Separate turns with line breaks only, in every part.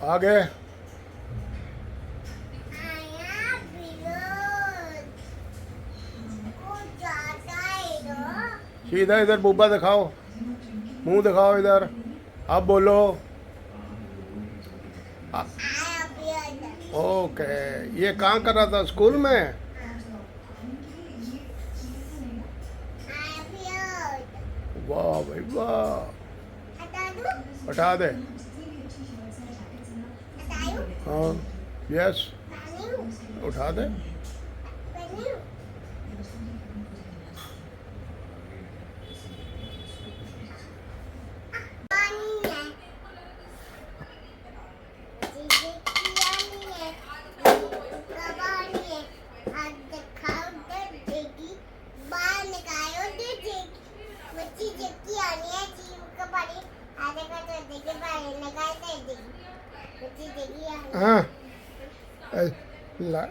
आगे सीधा इधर बुब्बा दिखाओ, मुंह दिखाओ इधर। अब बोलो। ओके, ये कहाँ कर रहा था, स्कूल में? वाह भाई वाह, हटा दे। हाँ यस, उठा दे। हाँ ला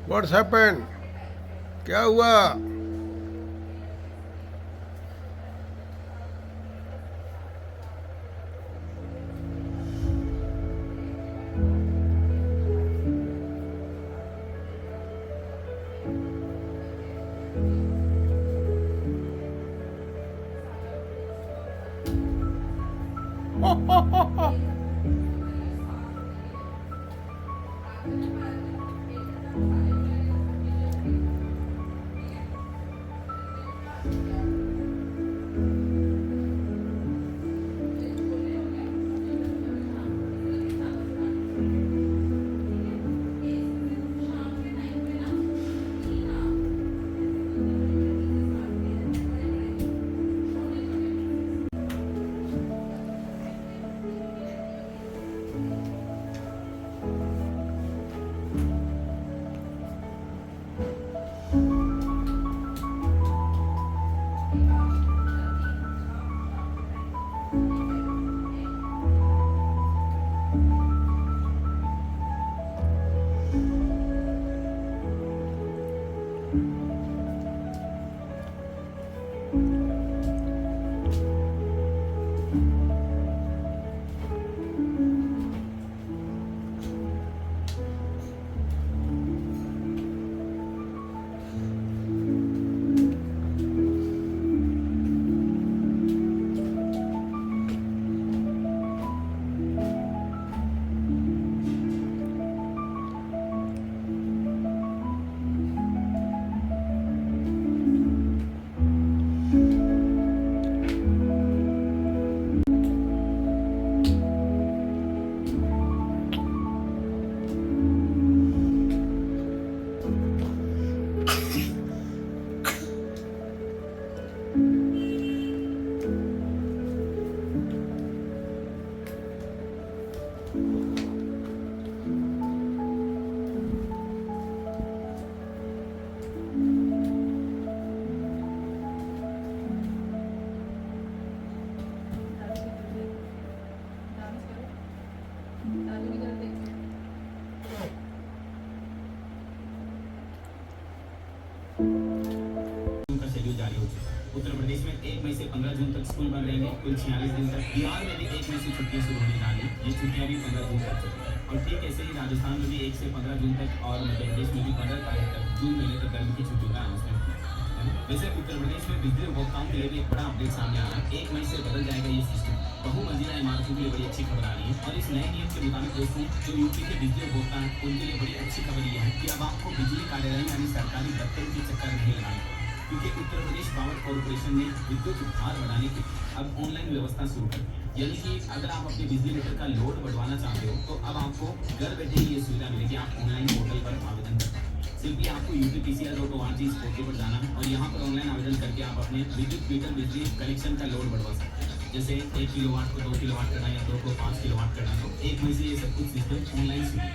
व्हाट्स हैपेंड, क्या हुआ?
उत्तर प्रदेश में 1 मई से 15 जून तक स्कूल बंद रहेंगे, कुल 46 दिन तक। बिहार में भी 1 मई से छुट्टियां शुरू होने वाली हैं, ये छुट्टियां भी 15 जून तक चलेंगी। और ठीक ऐसे ही राजस्थान में भी 1 से 15 जून तक और मध्य प्रदेश में भी 15 तारीख तक जून महीने तक गर्मी की छुट्टियों का अनाउंसमेंट किया। वैसे उत्तर प्रदेश में बिजली उपभोक्ताओं के लिए भी एक बड़ा अपडेट सामने आ रहा है। 1 मई से बदल जाएगा ये सिस्टम। बहुमंजिला इमारतों के लिए बड़ी अच्छी खबर आ रही है। और इस नए नियम के मुताबिक दोस्तों, जो यूपी के बिजली उपभोक्ता हैं उनके लिए बड़ी अच्छी खबर यह है कि अब आपको बिजली कार्यालय यानी सरकारी दफ्तर के चक्कर नहीं लगाने पड़ेंगे, क्योंकि उत्तर प्रदेश पावर कॉर्पोरेशन ने विद्युत भार बढ़ाने की अब ऑनलाइन व्यवस्था शुरू कर दी है। यानी कि अगर आप अपने बिजली मीटर का लोड बढ़वाना चाहते हो तो अब आपको घर बैठे ही ये सुविधा मिलेगी। आप ऑनलाइन पोर्टल पर आवेदन कर सकते हैं। सिंपली आपको UPPCL.org इस पोर्टल पर जाना है और यहाँ पर ऑनलाइन आवेदन करके आप अपने विद्युत मीटर बिजली कनेक्शन का लोड बढ़वा सकते हैं। जैसे 1 किलोवाट को 2 किलोवाट करना या 2 को 5 किलोवाट करना, तो 1 मई से ये सब कुछ सिस्टम ऑनलाइन शुरू है।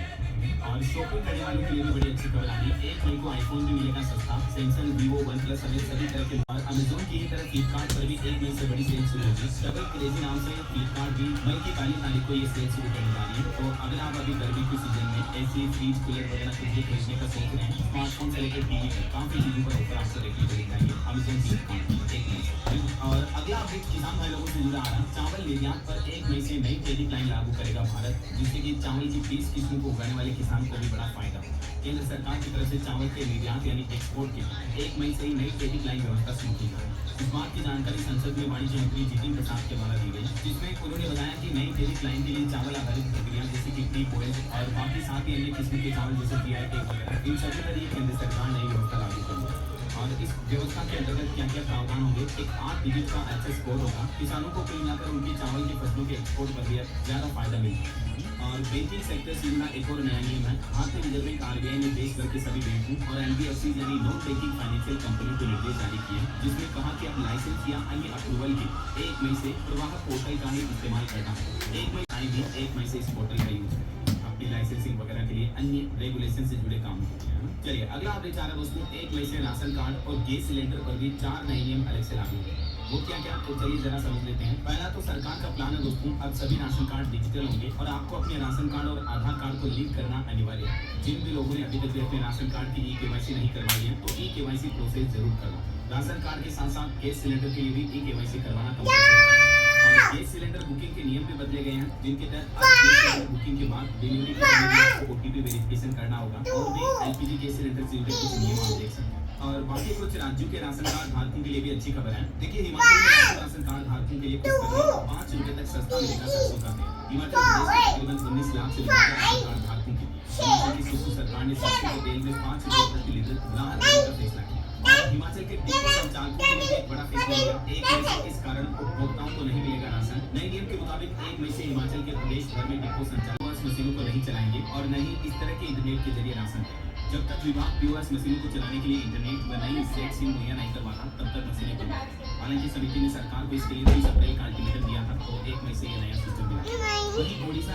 और शॉपिंग करने वालों के लिए भी बड़ी अच्छी खबर आ रही है। 1 मई को आईफोन भी मिलेगा सस्ता। सैमसंग, वीवो, वन प्लस समेत सभी तरह के, और अमेजोन की ही तरह फ्लिपकार्ट पर भी 1 मई से बड़ी सेल शुरू होगी। डबल क्रेजी नाम से फ्लिपकार्ट भी मई की 1 तारीख को ये सेल शुरू करने जा रही है। तो अगर आप अभी गर्मी के सीजन में एसी, फ्रिज, कूलर वगैरह कुछ भी खरीदने का सोच रहे हैं, स्मार्टफोन से लेकर टीवी तक काफी चीजों पर ऑफर आपको देखने को मिल जाएंगे अमेजोन फ्लिपकार्ट 1 मई से। और अगला अपडेट किसान भाई लोगों से जुड़ा आ रहा है। चावल निर्यात पर 1 मई से नई क्रेडिट लाइन लागू करेगा भारत, जिससे कि चावल की 20 किस्मों को उगाने वाले किसान को भी बड़ा फायदा। केंद्र सरकार की तरफ से चावल के निर्यात यानी एक्सपोर्ट के 1 मई से ही नई क्रेडिट लाइन व्यवस्था शुरू की जाए। इस बात की जानकारी संसद में वाणिज्य मंत्री जितिन प्रसाद के द्वारा दी गई, जिसमें उन्होंने बताया कि नई क्रेडिट लाइन के लिए चावल आधारित प्रक्रिया जैसे कि प्री बोइल और बाकी साथ ही अन्य किस्म के चावल जैसे GI टैग वगैरह, इन सभी पर केंद्र सरकार नई व्यवस्था लागू करेगी। और इस व्यवस्था के अंतर्गत क्या क्या प्रावधान होंगे? एक 8 डिजिट का एक्सेस कोड होगा। किसानों को कुल मिलाकर उनकी चावल की फसलों के एक्सपोर्ट पर भी ज्यादा फायदा मिलेगा। और बैंकिंग सेक्टर से जुड़ा एक और नया नियम है। भारतीय रिजर्व बैंक RBI ने देश भर के सभी बैंकों और NBFC यानी नॉन बैंकिंग फाइनेंशियल कंपनी को निर्देश जारी किए, जिसमें कहा कि अब लाइसेंस या अन्य अप्रूवल के 1 मई से प्रवाह पोर्टल का ही इस्तेमाल करना है। 1 मई भी 1 मई से इस पोर्टल का यूज करें अपनी लाइसेंसिंग वगैरह के लिए, अन्य रेगुलेशन से जुड़े काम के लिए। चलिए अगला अपडेट आ रहा है दोस्तों, 1 मई से राशन कार्ड और गैस सिलेंडर पर भी 4 नए नियम अलग से लागू होंगे। वो क्या क्या, तो चलिए जरा समझ लेते हैं। पहला तो सरकार का प्लान है दोस्तों, अब सभी राशन कार्ड डिजिटल होंगे और आपको अपने राशन कार्ड और आधार कार्ड को लिंक करना अनिवार्य है। जिन भी लोगों ने अभी तक भी अपने राशन कार्ड की KYC नहीं करवाई है, तो KYC प्रोसेस जरूर करना। राशन कार्ड के साथ साथ गैस सिलेंडर के लिए भी KYC करवाना कंपलसरी है। और गैस सिलेंडर बुकिंग के नियम भी बदले गए हैं, जिनके तहत अब गैस सिलेंडर बुकिंग के बाद डिलीवरी के समय भी आपको OTP वेरिफिकेशन करना होगा। और भी LPG गैस सिलेंडर से जुड़े कुछ नियम आप देख सकते हैं। और बाकी कुछ राज्यों के राशन कार्ड धारकों के लिए भी अच्छी खबर है। देखिए हिमाचल में राशन कार्ड धारकों के लिए ₹5 तक सस्ता मिलेगा सरसों का तेल। हिमाचल प्रदेश में तकरीबन 19 लाख से ज्यादा राशन कार्ड धारकों के लिए हिमाचल की सूचना सरकार ने सरसों के तेल में ₹5 प्रति लीटर राहत देने का फैसला किया। हिमाचल के डिपो संचालकों के लिए एक बड़ा फैसला लिया। 1 मई से इस कारण उपभोक्ताओं को नहीं मिलेगा राशन। नए नियम के मुताबिक 1 मई से हिमाचल के प्रदेश भर में डिपो संचालक मशीनों को नहीं चलाएंगे और न ही इस तरह के इंटरनेट के जरिए राशन देंगे। जब तक विभाग POS मशीनों को चलाने के लिए इंटरनेट व नई स्टेट सिम मुहैया नहीं करवाता, तब तक मशीनें बंद रहेंगी। हालांकि समिति ने सरकार को इसके लिए 30 अप्रैल का अल्टीमेटम दिया था, तो 1 मई से ये नया सिस्टम मिला। वहीं ओडिशा